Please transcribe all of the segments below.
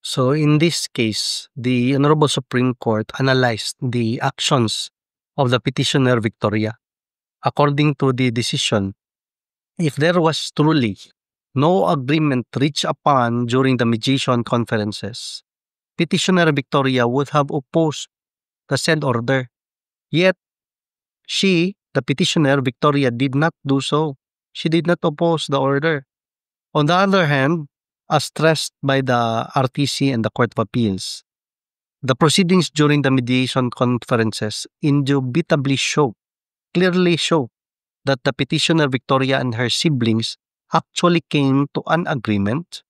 So in this case, the Honorable Supreme Court analyzed the actions of the petitioner Victoria. According to the decision, if there was truly no agreement reached upon during the mediation conferences, petitioner Victoria would have opposed the said order. Yet she, the petitioner Victoria, did not do so. She did not oppose the order. On the other hand, as stressed by the RTC and the Court of Appeals, the proceedings during the mediation conferences indubitably clearly show, that the petitioner Victoria and her siblings actually came to an agreement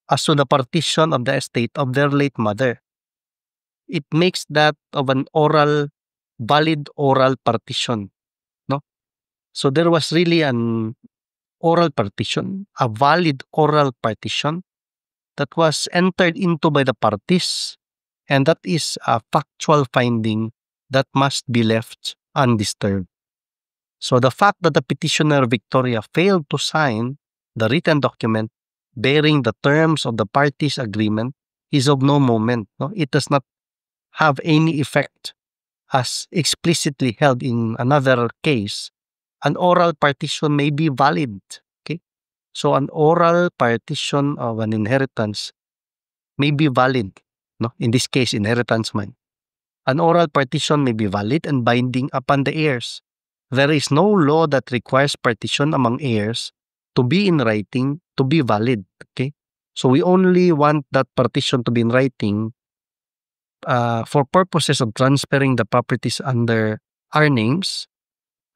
as to the partition of the estate of their late mother. It makes that of an valid oral partition, no? So there was really an oral partition, a valid oral partition that was entered into by the parties, and that is a factual finding that must be left undisturbed. So the fact that the petitioner Victoria failed to sign the written document bearing the terms of the parties' agreement is of no moment. No? It does not have any effect as explicitly held in another case. An oral partition may be valid. Okay? So an oral partition of an inheritance may be valid. No? In this case, inheritance man. An oral partition may be valid and binding upon the heirs. There is no law that requires partition among heirs to be in writing to be valid. Okay? So we only want that partition to be in writing for purposes of transferring the properties under our names,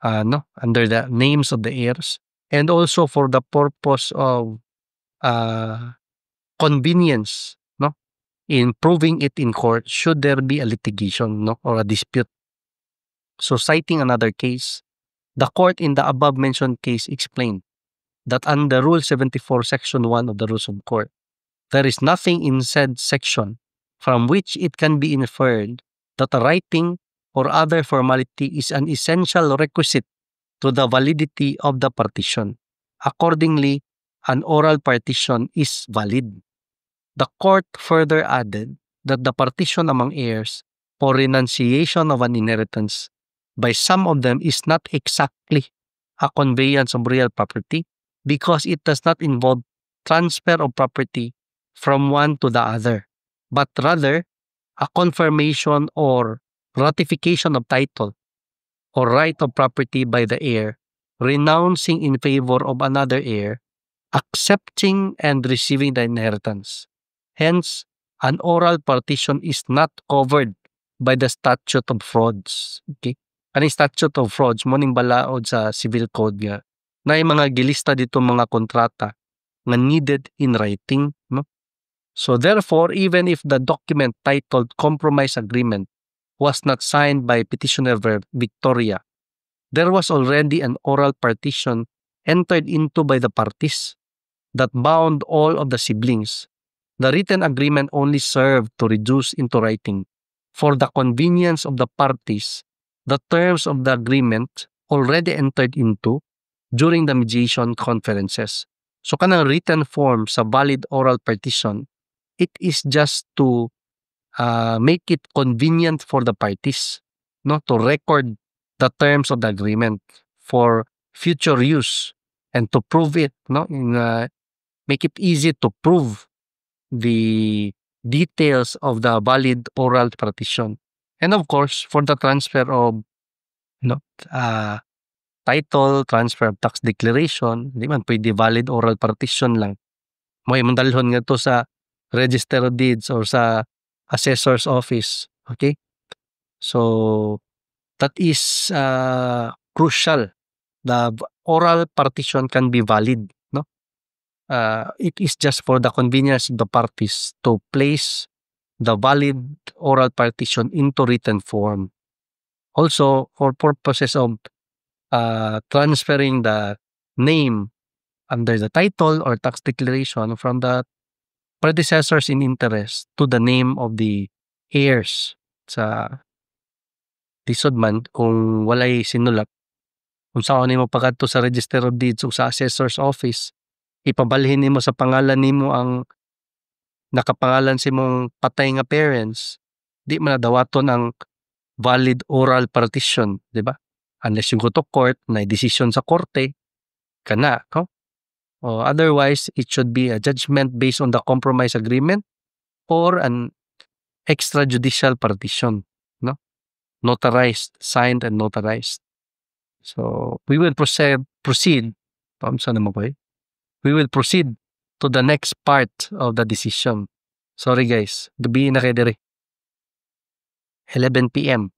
under the names of the heirs, and also for the purpose of convenience, no, in proving it in court should there be a litigation, no, or a dispute. So citing another case, the court in the above mentioned case explained that under Rule 74, Section 1 of the Rules of Court, there is nothing in said section from which it can be inferred that a writing or other formality is an essential requisite to the validity of the partition. Accordingly, an oral partition is valid. The court further added that the partition among heirs for renunciation of an inheritance by some of them is not exactly a conveyance of real property because it does not involve transfer of property from one to the other, but rather a confirmation or ratification of title or right of property by the heir, renouncing in favor of another heir, accepting and receiving the inheritance. Hence, an oral partition is not covered by the statute of frauds. Okay? Ang statute of frauds, mo ning balaod sa civil code nga, na yung mga gilista dito mga kontrata nga needed in writing. No? So therefore, even if the document titled Compromise Agreement was not signed by petitioner Victoria, there was already an oral partition entered into by the parties that bound all of the siblings. The written agreement only served to reduce into writing, for the convenience of the parties, the terms of the agreement already entered into during the mediation conferences. So kanang written form sa valid oral partition, it is just to make it convenient for the parties, no, to record the terms of the agreement for future use and to prove it, no, make it easy to prove the details of the valid oral partition. And of course, for the transfer of title, transfer of tax declaration, di man pwede valid oral partition lang. May mandalhon nga to sa Register of Deeds or sa Assessor's Office. Okay? So, that is crucial. The oral partition can be valid. No? It is just for the convenience of the parties to place the valid oral partition into written form. Also, for purposes of transferring the name under the title or tax declaration from the predecessors in interest to the name of the heirs sa lisod man kung walay sinulat. Kung saan nimo pagadto sa Register of Deeds o sa Assessor's Office, ipabalhin nimo sa pangalan nimo ang nakapangalan si mong patay nga parents, di man nadawaton ang valid oral partition, di ba? Unless you go to court, na decision sa korte, kana, no? Or otherwise, it should be a judgment based on the compromise agreement or an extrajudicial partition, no? Notarized, signed and notarized. So, we will proceed, saan naman ko eh? We will proceed to the next part of the decision. Sorry guys, gabi na kayo diri. 11 p.m.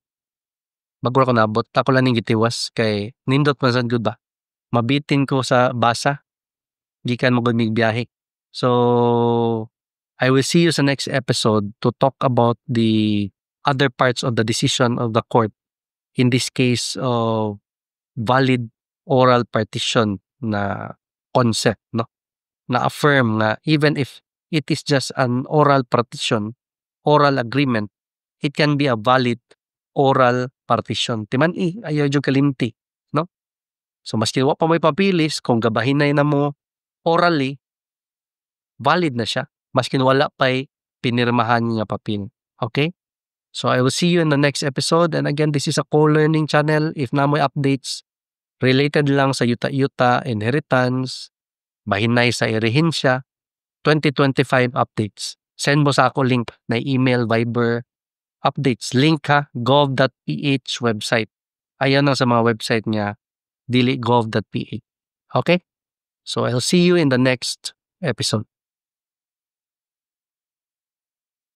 Bago ako nabot, ako lang ning gitiwas kay nindot man sad gud ba. Mabitin ko sa basa. Gikan mo gud mig biyahe. So, I will see you sa next episode to talk about the other parts of the decision of the court. In this case of valid oral partition na concept, no? Na affirm nga even if it is just an oral partition, oral agreement, it can be a valid oral partition. Timan ayaw jud kalimti, no? So maski wa pa may papilis, kung gabahinay na mo orally, valid na siya. Maski wala pa'y pinirmahan nga papel. Okay? So I will see you in the next episode. And again, this is a co-learning channel. If na may updates related lang sa yuta-yuta, inheritance, bahinay sa erehensya, 2025 updates. Send mo sa ako link na email, Viber, updates. Link ha, gov.ph website. Ayan ang sa mga website niya, dili gov.ph. Okay? So I'll see you in the next episode.